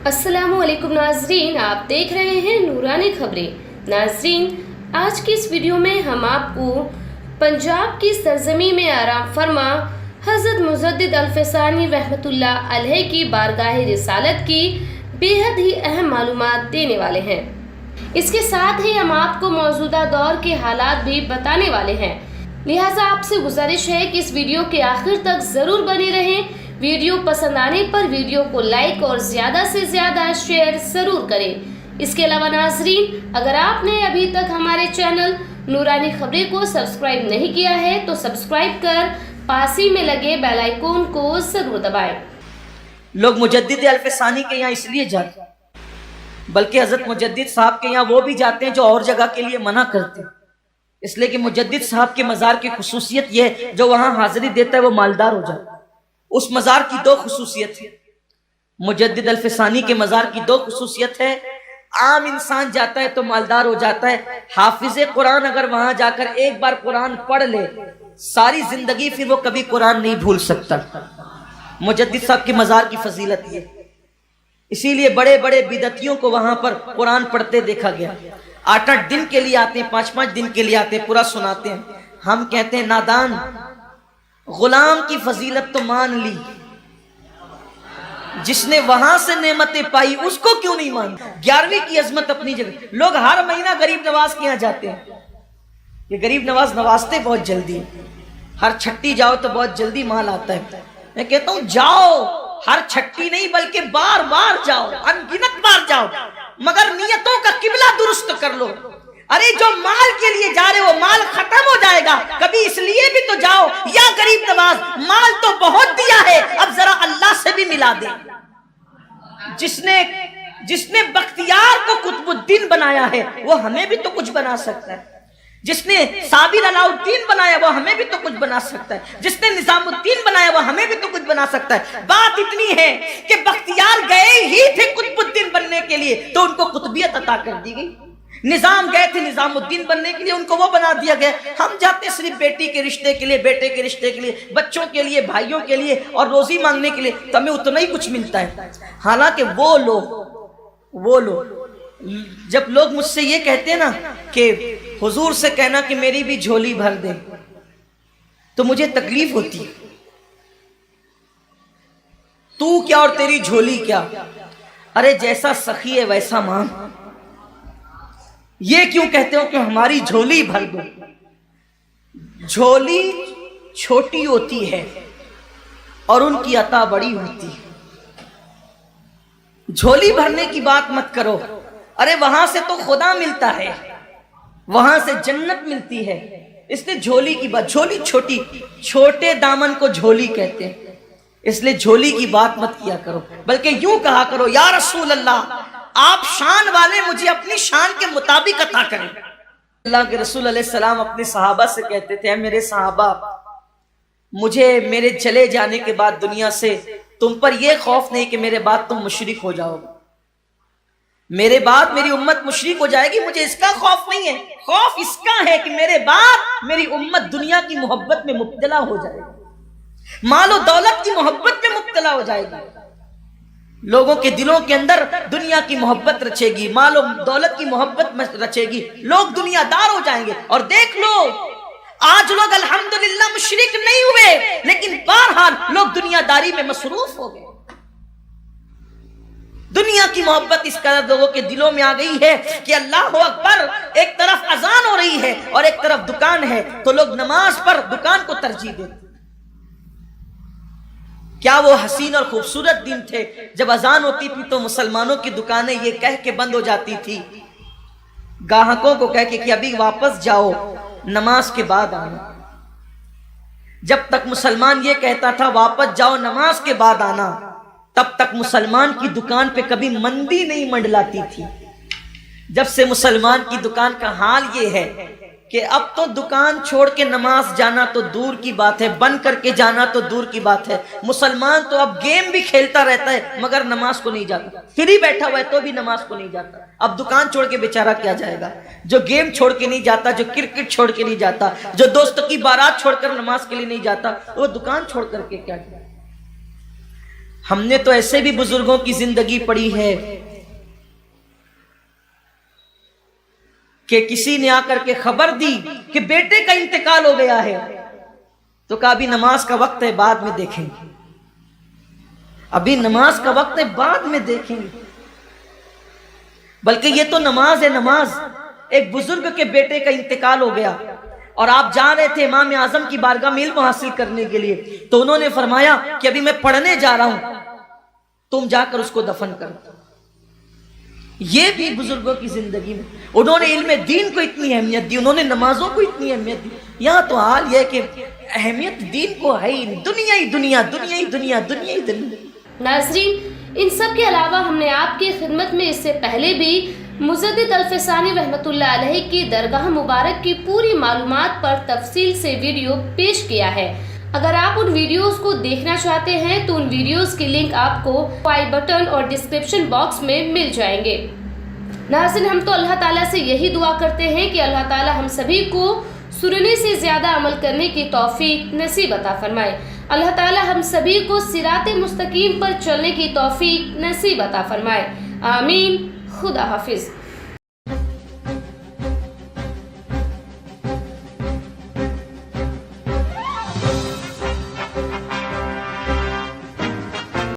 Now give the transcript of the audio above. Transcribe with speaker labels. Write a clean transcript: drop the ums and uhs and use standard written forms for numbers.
Speaker 1: अस्सलाम वालेकुम नाजरीन, आप देख रहे हैं नूरानी खबरें। नाजरीन, आज की इस वीडियो में हम आपको पंजाब की सरजमी में आराम फरमा हज़रत मुजद्दिद अल-फ़सानी रहमतुल्लाह अलैह की बारगाह रिसालत की बेहद ही अहम मालूमात देने वाले हैं। इसके साथ ही हम आपको मौजूदा दौर के हालात भी बताने वाले हैं। लिहाजा आपसे गुजारिश है कि इस वीडियो के आखिर तक ज़रूर बने रहें। वीडियो पसंद आने पर वीडियो को लाइक और ज़्यादा से ज़्यादा शेयर ज़रूर करें। इसके अलावा नाजरीन, अगर आपने अभी तक हमारे चैनल नूरानी खबरें को सब्सक्राइब नहीं किया है तो सब्सक्राइब कर पास ही में लगे बेल आइकन को ज़रूर दबाएं।
Speaker 2: लोग मुजद्दिद अल-फ़सानी के यहाँ इसलिए जाते हैं, बल्कि हज़रत मुजद्दिद साहब के यहाँ वो भी जाते हैं जो और जगह के लिए मना करते हैं। इसलिए कि मुजद्दिद साहब के मज़ार की खुसूसियत ये है, जो वहाँ हाज़िरी देता है वो मालदार हो जाता है। उस मज़ार की दो खुसूसियत है। मुजद्दिद अल-फ़सानी के मज़ार की दो खुसूसियत है। आम इंसान जाता है तो मालदार हो जाता है। हाफिज़े कुरान अगर वहां जाकर एक बार कुरान पढ़ ले, सारी जिंदगी फिर वो कभी कुरान नहीं भूल सकता। मुजद्दिद साहब के मज़ार की फजीलत ये, इसीलिए बड़े बड़े बिदतियों को वहां पर कुरान पढ़ते देखा गया। 8-8 दिन के लिए आते हैं, 5-5 दिन के लिए आते हैं, पूरा सुनाते हैं। हम कहते हैं नादान, गुलाम की फजीलत तो मान ली, जिसने वहां से नेमतें पाई उसको क्यों नहीं मान। 11वीं की अजमत अपनी जगह। लोग हर महीना गरीब नवाज के यहाँ जाते हैं, ये गरीब नवाज नवाजते बहुत जल्दी। हर छट्टी जाओ तो बहुत जल्दी माल आता है। मैं कहता हूं जाओ, हर छट्टी नहीं बल्कि बार बार जाओ, अनगिनत बार जाओ, मगर नियतों का किबला दुरुस्त कर लो। अरे जो माल के लिए जा रहे हो, माल खत्म हो जाएगा, कभी इसलिए भी तो जाओ। या गरीब नवाज, माल तो बहुत दिया है, अब जरा अल्लाह से भी मिला दे। जिसने बख्तियार को कुतुबुद्दीन बनाया है वो हमें भी तो कुछ बना सकता है। जिसने साबिर अलाउद्दीन बनाया वो हमें भी तो कुछ बना सकता है। जिसने निजामुद्दीन बनाया वो हमें भी तो कुछ बना सकता है। बात इतनी है कि बख्तियार गए ही थे कुतुबुद्दीन बनने के लिए, तो उनको कुतुबियत अता कर दी गई। निजाम गए थे निजामुद्दीन बनने के लिए, उनको वो बना दिया गया। हम जाते सिर्फ बेटी के रिश्ते के लिए, बेटे के रिश्ते के लिए, बच्चों के लिए, भाइयों के लिए और रोजी मांगने के लिए, तो हमें उतना ही कुछ मिलता है। हालांकि वो लोग जब लोग मुझसे ये कहते हैं ना कि हुजूर से कहना कि मेरी भी झोली भर दे, तो मुझे तकलीफ होती है। तू क्या और तेरी झोली क्या? अरे जैसा सखी है वैसा मांग। ये क्यों कहते हो कि हमारी झोली भर दो? झोली छोटी होती है और उनकी अता बड़ी होती है। झोली भरने की बात मत करो। अरे वहां से तो खुदा मिलता है, वहां से जन्नत मिलती है। इसलिए झोली की बात, झोली छोटी, छोटे दामन को झोली कहते हैं, इसलिए झोली की बात मत किया करो, बल्कि यूं कहा करो, या रसूल अल्लाह, आप शान वाले, मुझे अपनी शान के मुताबिक अता करें। अल्लाह के रसूल अलैहि सलाम अपने सहाबा से कहते थे, मेरे सहाबा, मुझे मेरे चले जाने के बाद दुनिया से तुम पर यह खौफ नहीं कि मेरे बाद तुम मुशरिक हो जाओगे। मेरे बाद मेरी उम्मत मुशरिक हो जाएगी, मुझे इसका खौफ नहीं है। खौफ इसका है कि मेरे बाद मेरी उम्मत दुनिया की मोहब्बत में मुब्तला हो जाएगी, मालो दौलत की मोहब्बत में मुब्तला हो जाएगी। लोगों के दिलों के अंदर दुनिया की मोहब्बत रचेगी, मालो दौलत की मोहब्बत रचेगी, लोग दुनियादार हो जाएंगे। और देख लो, आज लोग अल्हम्दुलिल्लाह मुशरिक नहीं हुए, लेकिन बहरहाल लोग दुनियादारी में मसरूफ हो गए। दुनिया की मोहब्बत इस कदर लोगों के दिलों में आ गई है कि अल्लाह अकबर, एक तरफ अजान हो रही है और एक तरफ दुकान है, तो लोग नमाज पर दुकान को तरजीह देते। क्या वो हसीन और खूबसूरत दिन थे जब अजान होती थी तो मुसलमानों की दुकानें ये कह के बंद हो जाती थी, गाहकों को कह के कि अभी वापस जाओ, नमाज के बाद आना। जब तक मुसलमान ये कहता था वापस जाओ, नमाज के बाद आना, तब तक मुसलमान की दुकान पे कभी मंदी नहीं मंडलाती थी। जब से मुसलमान की दुकान का हाल ये है कि अब तो दुकान छोड़ के नमाज जाना तो दूर की बात है, बंद करके जाना तो दूर की बात है। मुसलमान तो अब गेम भी खेलता रहता है मगर नमाज को नहीं जाता, फ्री बैठा हुआ है तो भी नमाज को नहीं जाता। अब दुकान छोड़ के बेचारा क्या जाएगा? जो गेम छोड़ के नहीं जाता, जो क्रिकेट छोड़ के नहीं जाता, जो दोस्तों की बारात छोड़कर नमाज के लिए नहीं जाता, वो दुकान छोड़ करके क्या जाए? ہم نے تو ایسے بھی بزرگوں کی زندگی پڑھی ہے کہ کسی نے آ کر کے خبر دی کہ بیٹے کا انتقال ہو گیا ہے، تو کہا ابھی نماز کا وقت ہے، بعد میں دیکھیں گے، ابھی نماز کا وقت ہے، بعد میں دیکھیں گے۔ بلکہ یہ تو نماز ہے، نماز۔ ایک بزرگ کے بیٹے کا انتقال ہو گیا اور آپ جا رہے تھے امام اعظم کی بارگاہ میں علم حاصل کرنے کے لیے، تو انہوں نے فرمایا کہ ابھی میں پڑھنے جا رہا ہوں، تم جا کر اس کو دفن کر دو۔ یہ بھی بزرگوں کی زندگی میں انہوں نے علم دین کو اتنی اہمیت دی، انہوں نے نمازوں کو اتنی اہمیت دی۔ یہاں تو حال یہ کہ اہمیت دین کو ہے ہی نہیں، دنیا ہی دنیا، دنیا ہی دنیا، دنیا ہی دنیا۔
Speaker 1: ناظرین، ان سب کے علاوہ ہم نے آپ کی خدمت میں اس سے پہلے بھی مجدد الفسانی رحمۃ اللہ علیہ کی درگاہ مبارک کی پوری معلومات پر تفصیل سے ویڈیو پیش کیا ہے۔ اگر آپ ان ویڈیوز کو دیکھنا چاہتے ہیں تو ان ویڈیوز کی لنک آپ کو آئی بٹن اور ڈسکرپشن باکس میں مل جائیں گے۔ ناظرین، ہم تو اللہ تعالیٰ سے یہی دعا کرتے ہیں کہ اللہ تعالیٰ ہم سبھی کو سننے سے زیادہ عمل کرنے کی توفیق نصیب عطا فرمائے۔ اللہ تعالیٰ ہم سبھی کو صراط مستقیم پر چلنے کی توفیق نصیب عطا فرمائے۔ آمین۔ خدا حافظ۔